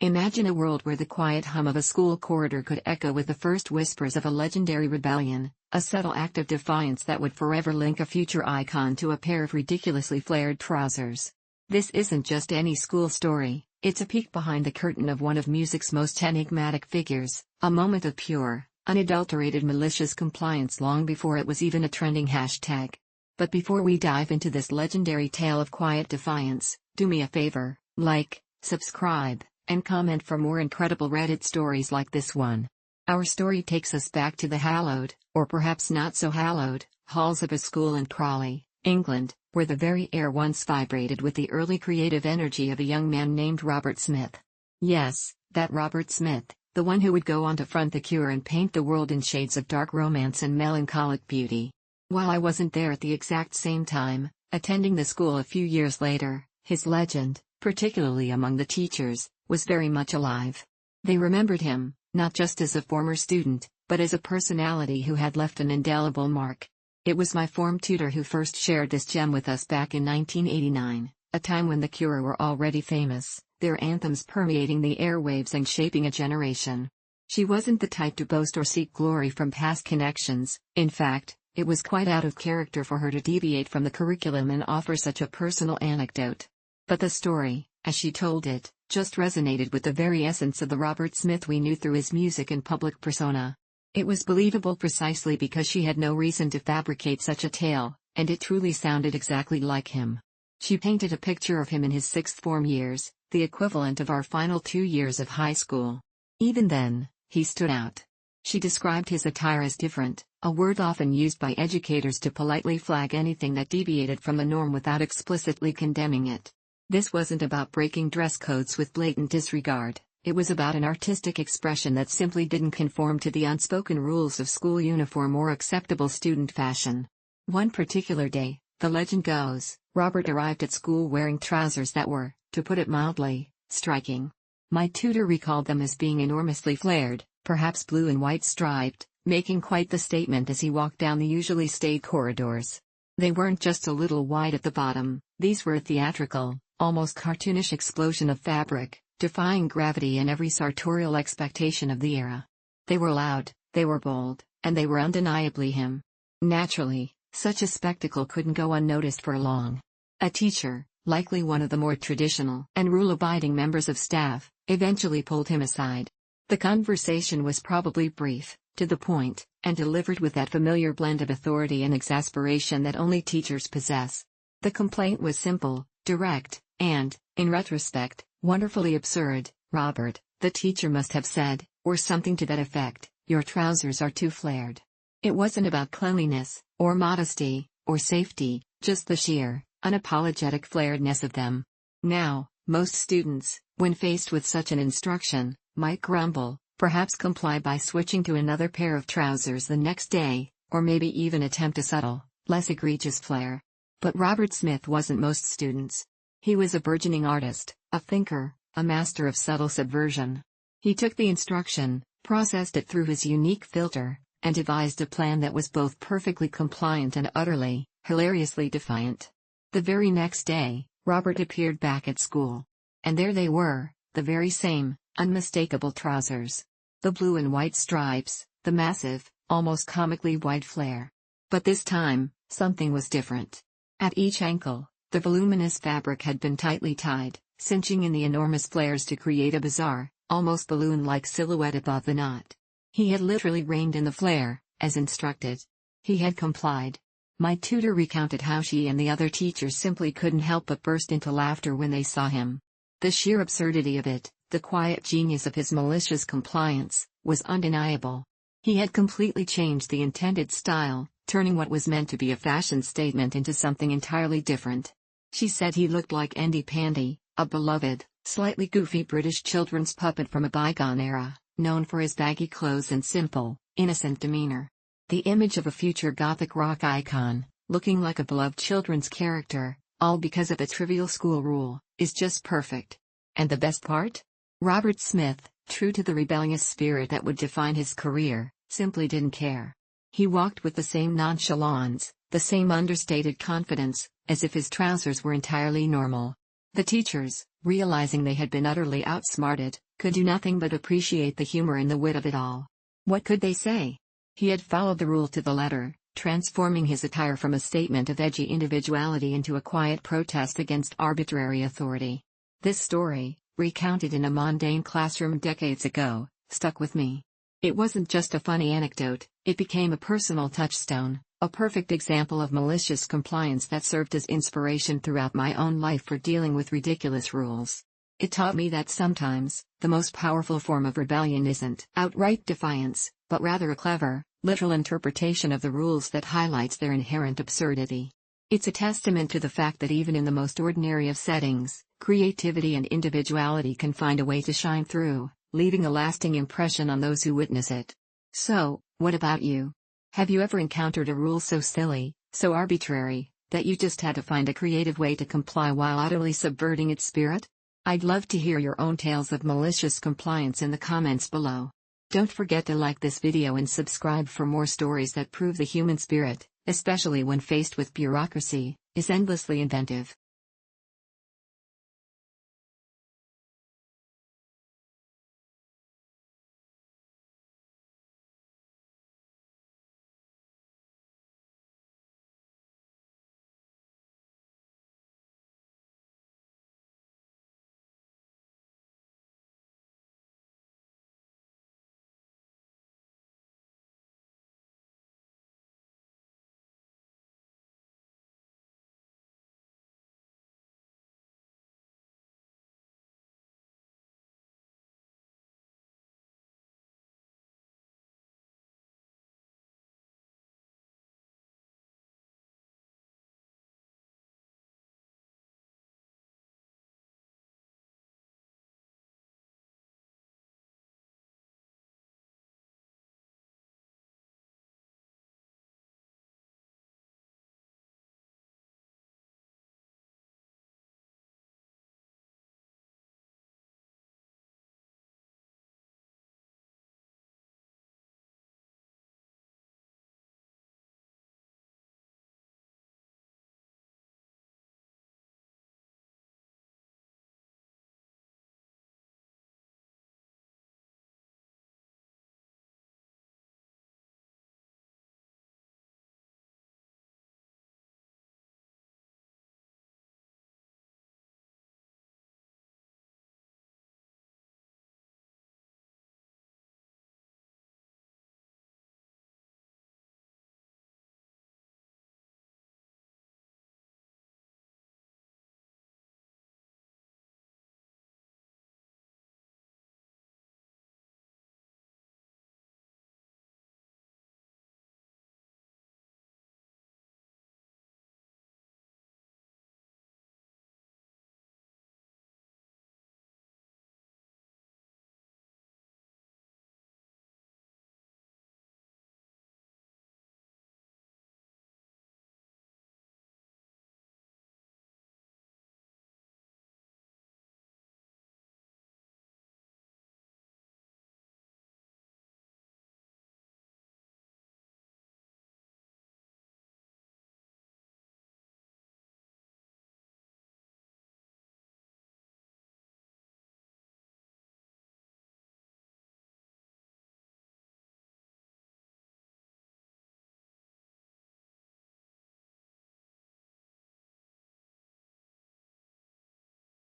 Imagine a world where the quiet hum of a school corridor could echo with the first whispers of a legendary rebellion, a subtle act of defiance that would forever link a future icon to a pair of ridiculously flared trousers. This isn't just any school story, it's a peek behind the curtain of one of music's most enigmatic figures, a moment of pure, unadulterated malicious compliance long before it was even a trending hashtag. But before we dive into this legendary tale of quiet defiance, do me a favor, like, subscribe, and comment for more incredible Reddit stories like this one. Our story takes us back to the hallowed, or perhaps not so hallowed, halls of a school in Crawley, England, where the very air once vibrated with the early creative energy of a young man named Robert Smith. Yes, that Robert Smith, the one who would go on to front The Cure and paint the world in shades of dark romance and melancholic beauty. While I wasn't there at the exact same time, attending the school a few years later, his legend, particularly among the teachers, was very much alive. They remembered him, not just as a former student, but as a personality who had left an indelible mark. It was my form tutor who first shared this gem with us back in 1989, a time when The Cure were already famous, their anthems permeating the airwaves and shaping a generation. She wasn't the type to boast or seek glory from past connections. In fact, it was quite out of character for her to deviate from the curriculum and offer such a personal anecdote. But the story, as she told it, just resonated with the very essence of the Robert Smith we knew through his music and public persona. It was believable precisely because she had no reason to fabricate such a tale, and it truly sounded exactly like him. She painted a picture of him in his sixth form years, the equivalent of our final 2 years of high school. Even then, he stood out. She described his attire as different, a word often used by educators to politely flag anything that deviated from the norm without explicitly condemning it. This wasn't about breaking dress codes with blatant disregard, it was about an artistic expression that simply didn't conform to the unspoken rules of school uniform or acceptable student fashion. One particular day, the legend goes, Robert arrived at school wearing trousers that were, to put it mildly, striking. My tutor recalled them as being enormously flared, perhaps blue and white striped, making quite the statement as he walked down the usually staid corridors. They weren't just a little wide at the bottom, these were a theatrical, almost cartoonish explosion of fabric, defying gravity and every sartorial expectation of the era. They were loud, they were bold, and they were undeniably him. Naturally, such a spectacle couldn't go unnoticed for long. A teacher, likely one of the more traditional and rule-abiding members of staff, eventually pulled him aside. The conversation was probably brief, to the point, and delivered with that familiar blend of authority and exasperation that only teachers possess. The complaint was simple, direct, and, in retrospect, wonderfully absurd. Robert, the teacher must have said, or something to that effect, your trousers are too flared. It wasn't about cleanliness, or modesty, or safety, just the sheer, unapologetic flaredness of them. Now, most students, when faced with such an instruction, might grumble, perhaps comply by switching to another pair of trousers the next day, or maybe even attempt a subtle, less egregious flare. But Robert Smith wasn't most students. He was a burgeoning artist, a thinker, a master of subtle subversion. He took the instruction, processed it through his unique filter, and devised a plan that was both perfectly compliant and utterly, hilariously defiant. The very next day, Robert appeared back at school. And there they were, the very same, unmistakable trousers. The blue and white stripes, the massive, almost comically wide flare. But this time, something was different. At each ankle, the voluminous fabric had been tightly tied, cinching in the enormous flares to create a bizarre, almost balloon-like silhouette above the knot. He had literally reined in the flare, as instructed. He had complied. My tutor recounted how she and the other teachers simply couldn't help but burst into laughter when they saw him. The sheer absurdity of it, the quiet genius of his malicious compliance, was undeniable. He had completely changed the intended style, turning what was meant to be a fashion statement into something entirely different. She said he looked like Andy Pandy, a beloved, slightly goofy British children's puppet from a bygone era, known for his baggy clothes and simple, innocent demeanor. The image of a future gothic rock icon, looking like a beloved children's character, all because of a trivial school rule, is just perfect. And the best part? Robert Smith, true to the rebellious spirit that would define his career, simply didn't care. He walked with the same nonchalance, the same understated confidence, as if his trousers were entirely normal. The teachers, realizing they had been utterly outsmarted, could do nothing but appreciate the humor and the wit of it all. What could they say? He had followed the rule to the letter, transforming his attire from a statement of edgy individuality into a quiet protest against arbitrary authority. This story, recounted in a mundane classroom decades ago, stuck with me. It wasn't just a funny anecdote, it became a personal touchstone, a perfect example of malicious compliance that served as inspiration throughout my own life for dealing with ridiculous rules. It taught me that sometimes, the most powerful form of rebellion isn't outright defiance, but rather a clever, literal interpretation of the rules that highlights their inherent absurdity. It's a testament to the fact that even in the most ordinary of settings, creativity and individuality can find a way to shine through, leaving a lasting impression on those who witness it. So, what about you? Have you ever encountered a rule so silly, so arbitrary, that you just had to find a creative way to comply while utterly subverting its spirit? I'd love to hear your own tales of malicious compliance in the comments below. Don't forget to like this video and subscribe for more stories that prove the human spirit, especially when faced with bureaucracy, is endlessly inventive.